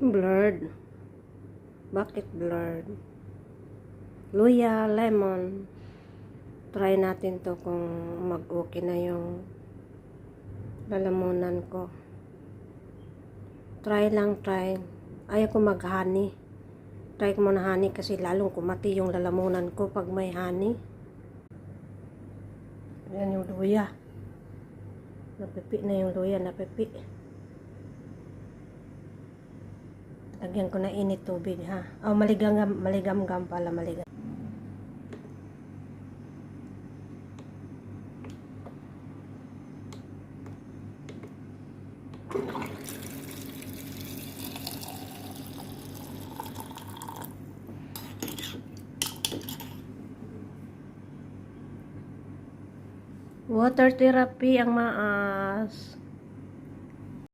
Blurred. Bakit blurred? Luya, lemon. Try natin to kung mag-okay na yung lalamunan ko. Try lang, try. Ayaw ko mag-honey. Try ko muna honey kasi lalong kumati yung lalamunan ko pag may honey. Yan yung luya. Napipi na yung luya, napipi. Lagyan ko na init tubig ha. Oh, maligam-gam pala, maligam. Water therapy ang maas.